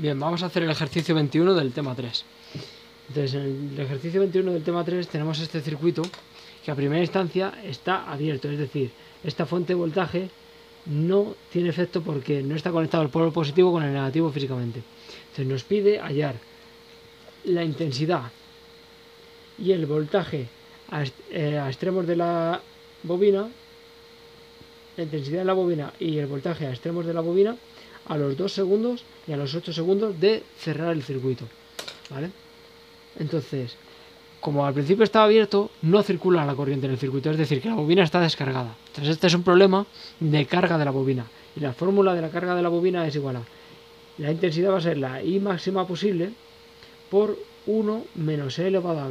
Bien, vamos a hacer el ejercicio 21 del tema 3. Entonces, en el ejercicio 21 del tema 3 tenemos este circuito que a primera instancia está abierto, es decir, esta fuente de voltaje no tiene efecto porque no está conectado el polo positivo con el negativo físicamente. Entonces nos pide hallar la intensidad y el voltaje a extremos de la bobina, la intensidad de la bobina y el voltaje a extremos de la bobina a los 2 segundos y a los 8 segundos de cerrar el circuito, ¿vale? Entonces, como al principio estaba abierto, no circula la corriente en el circuito, es decir, que la bobina está descargada. Entonces este es un problema de carga de la bobina. Y la fórmula de la carga de la bobina es igual a la intensidad va a ser la I máxima posible por 1 menos E elevado a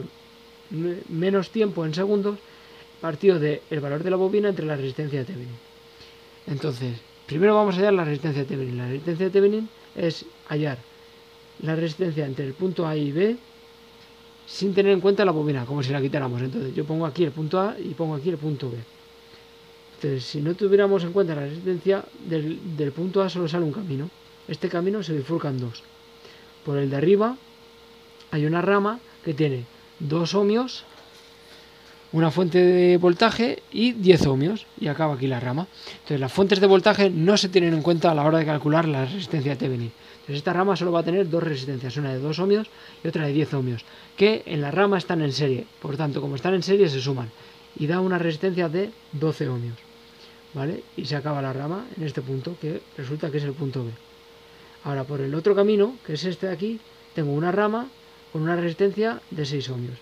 menos tiempo en segundos partido del valor de la bobina entre la resistencia de Thevenin. Entonces, primero vamos a hallar la resistencia de Thevenin. La resistencia de Thevenin es hallar la resistencia entre el punto A y B sin tener en cuenta la bobina, como si la quitáramos. Entonces yo pongo aquí el punto A y pongo aquí el punto B. Entonces, si no tuviéramos en cuenta la resistencia, del punto A solo sale un camino. Este camino se bifurca en dos. Por el de arriba hay una rama que tiene 2 ohmios, una fuente de voltaje y 10 ohmios, y acaba aquí la rama. Entonces las fuentes de voltaje no se tienen en cuenta a la hora de calcular la resistencia de Thevenin. Entonces esta rama solo va a tener dos resistencias, una de 2 ohmios y otra de 10 ohmios, que en la rama están en serie. Por tanto, como están en serie, se suman y da una resistencia de 12 ohmios, ¿vale? Y se acaba la rama en este punto, que resulta que es el punto B. Ahora, por el otro camino, que es este de aquí, tengo una rama con una resistencia de 6 ohmios.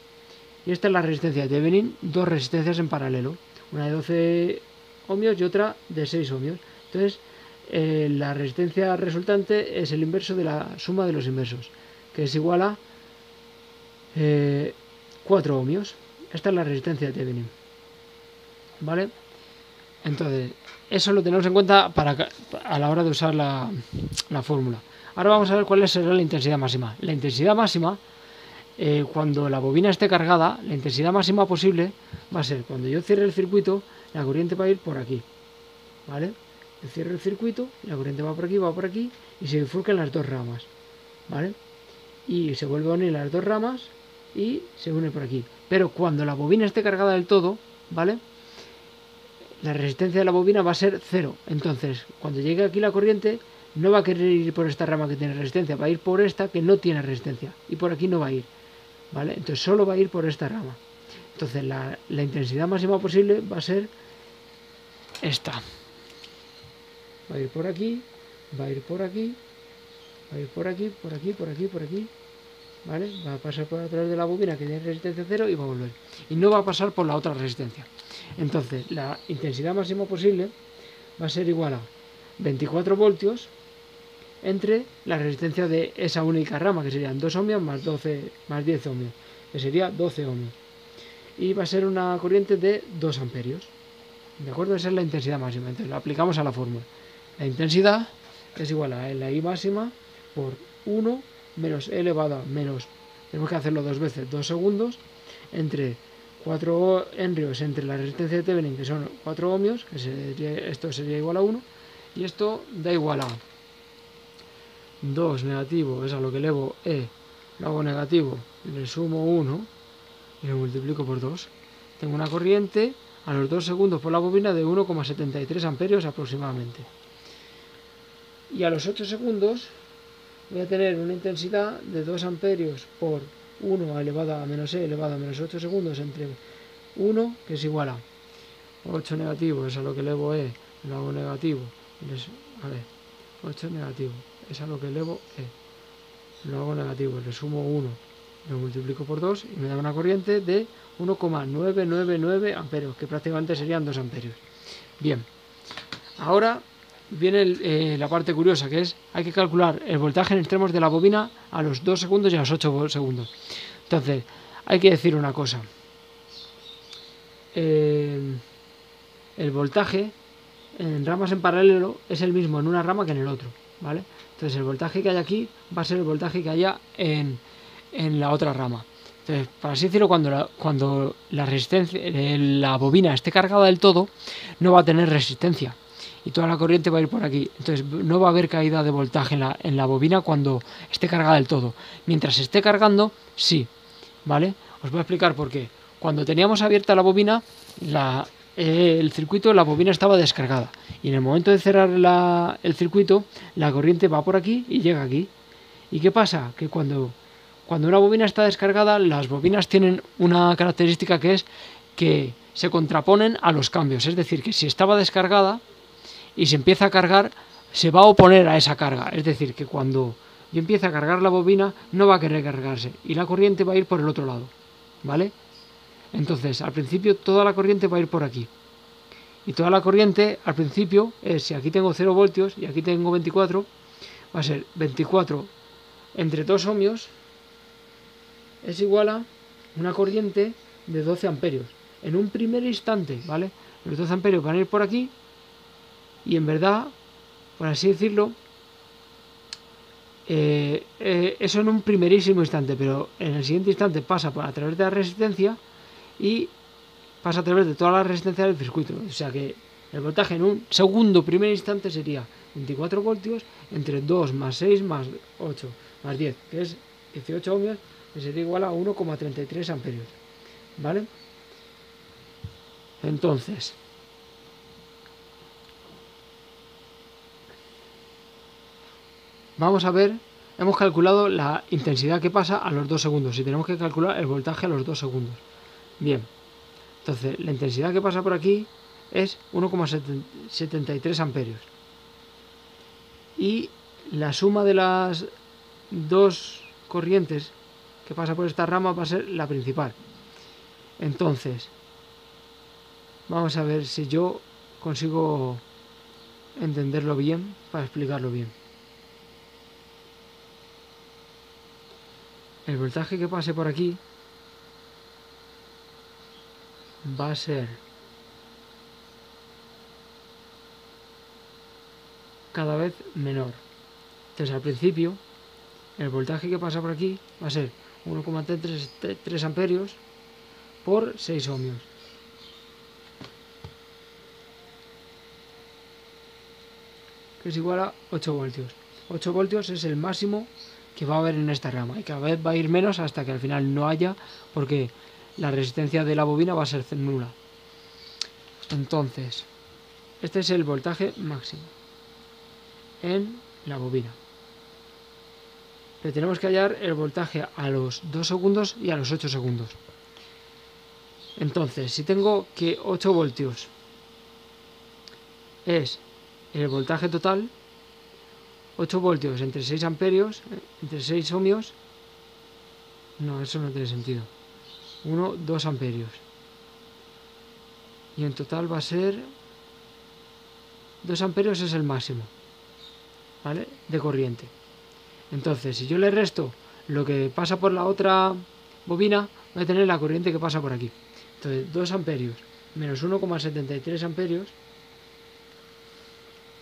Y esta es la resistencia de Thevenin, dos resistencias en paralelo, una de 12 ohmios y otra de 6 ohmios. Entonces, la resistencia resultante es el inverso de la suma de los inversos, que es igual a 4 ohmios. Esta es la resistencia de Thevenin, ¿vale? Entonces, eso lo tenemos en cuenta a la hora de usar la fórmula. Ahora vamos a ver cuál será la intensidad máxima. La intensidad máxima, cuando la bobina esté cargada, la intensidad máxima posible va a ser cuando yo cierre el circuito, la corriente va a ir por aquí, ¿vale? Yo cierro el circuito, la corriente va por aquí y se bifurcan las dos ramas, ¿vale? Y se vuelve a unir las dos ramas y se une por aquí. Pero cuando la bobina esté cargada del todo, ¿vale?, la resistencia de la bobina va a ser 0. Entonces, cuando llegue aquí la corriente, no va a querer ir por esta rama que tiene resistencia, va a ir por esta que no tiene resistencia. Y por aquí no va a ir, ¿vale? Entonces solo va a ir por esta rama. Entonces la intensidad máxima posible va a ser esta. Va a ir por aquí, va a ir por aquí, va a ir por aquí, por aquí, por aquí, por aquí, ¿vale? Va a pasar por a través de la bobina que tiene resistencia 0 y va a volver. Y no va a pasar por la otra resistencia. Entonces la intensidad máxima posible va a ser igual a 24 voltios entre la resistencia de esa única rama, que serían 2 ohmios más 10 ohmios, que sería 12 ohmios. Y va a ser una corriente de 2 amperios. ¿De acuerdo? Esa es la intensidad máxima. Entonces lo aplicamos a la fórmula. La intensidad es igual a la I máxima por 1 menos E elevado a menos, tenemos que hacerlo dos veces, 2 segundos, entre 4 henrios entre la resistencia de Thevenin, que son 4 ohmios, que esto sería igual a 1, y esto da igual a 2 negativo, es a lo que elevo E, lo hago negativo, le sumo 1 y lo multiplico por 2. Tengo una corriente a los 2 segundos por la bobina de 1,73 amperios aproximadamente. Y a los 8 segundos voy a tener una intensidad de 2 amperios por 1 elevado a menos E elevado a menos 8 segundos entre 1, que es igual a 8 negativo, es a lo que elevo E, lo hago negativo, 8 negativo, es a lo que elevo E, lo hago negativo, le sumo 1, lo multiplico por 2 y me da una corriente de 1,999 amperios, que prácticamente serían 2 amperios. Bien, ahora viene la parte curiosa, que es hay que calcular el voltaje en extremos de la bobina a los 2 segundos y a los 8 segundos. Entonces, hay que decir una cosa. El voltaje en ramas en paralelo es el mismo en una rama que en el otro, ¿vale? Entonces el voltaje que hay aquí va a ser el voltaje que haya en la otra rama. Entonces, para así decirlo, cuando la resistencia, la bobina esté cargada del todo, no va a tener resistencia. y toda la corriente va a ir por aquí. Entonces no va a haber caída de voltaje en la bobina cuando esté cargada del todo. Mientras esté cargando, sí, ¿vale? Os voy a explicar por qué. Cuando teníamos abierta la bobina, el circuito, la bobina estaba descargada. Y en el momento de cerrar el circuito, la corriente va por aquí y llega aquí. ¿Y qué pasa? Que cuando una bobina está descargada, las bobinas tienen una característica que es que se contraponen a los cambios. Es decir, que si estaba descargada y se empieza a cargar, se va a oponer a esa carga. Es decir, que cuando yo empiece a cargar la bobina, no va a querer cargarse. Y la corriente va a ir por el otro lado. ¿Vale? Entonces, al principio toda la corriente va a ir por aquí. Y toda la corriente, al principio, si aquí tengo 0 voltios y aquí tengo 24, va a ser 24 entre 2 ohmios es igual a una corriente de 12 amperios. En un primer instante, ¿vale? Los 12 amperios van a ir por aquí y en verdad, por así decirlo, eso en un primerísimo instante, pero en el siguiente instante pasa a través de la resistencia y pasa a través de toda la resistencia del circuito. O sea que el voltaje en un segundo primer instante sería 24 voltios entre 2 más 6 más 8 más 10, que es 18 ohmios, que sería igual a 1,33 amperios. ¿Vale? Entonces, vamos a ver, hemos calculado la intensidad que pasa a los 2 segundos y tenemos que calcular el voltaje a los 2 segundos. Bien, entonces la intensidad que pasa por aquí es 1,73 amperios. Y la suma de las dos corrientes que pasa por esta rama va a ser la principal. Entonces, vamos a ver si yo consigo entenderlo bien para explicarlo bien. El voltaje que pase por aquí va a ser cada vez menor. Entonces al principio el voltaje que pasa por aquí va a ser 1,33 amperios por 6 ohmios. Que es igual a 8 voltios. 8 voltios es el máximo que va a haber en esta rama y cada vez va a ir menos hasta que al final no haya, porque la resistencia de la bobina va a ser nula. Entonces, este es el voltaje máximo en la bobina. Pero tenemos que hallar el voltaje a los 2 segundos y a los 8 segundos. Entonces, si tengo que 8 voltios es el voltaje total, 8 voltios entre 6 amperios, entre 6 ohmios, no, eso no tiene sentido. 2 amperios. Y en total va a ser 2 amperios es el máximo, ¿vale? De corriente. Entonces, si yo le resto lo que pasa por la otra bobina, voy a tener la corriente que pasa por aquí. Entonces, 2 amperios menos 1,73 amperios,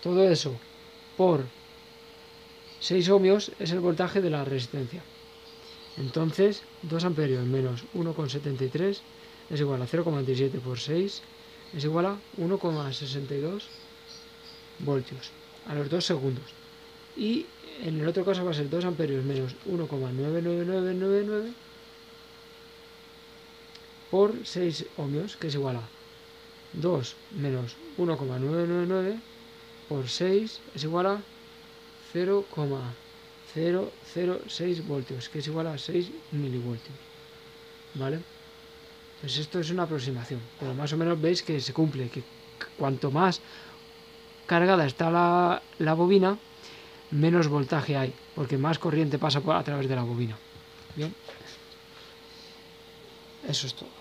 todo eso por 6 ohmios es el voltaje de la resistencia. Entonces, 2 amperios menos 1,73 es igual a 0,27 por 6, es igual a 1,62 voltios a los 2 segundos. Y en el otro caso va a ser 2 amperios menos 1,99999 por 6 ohmios, que es igual a 2 menos 1,999 por 6 es igual a 0,006 voltios, que es igual a 6 milivoltios. ¿Vale? Pues esto es una aproximación, pero más o menos veis que se cumple, que cuanto más cargada está la bobina, menos voltaje hay, porque más corriente pasa a través de la bobina. Bien, eso es todo.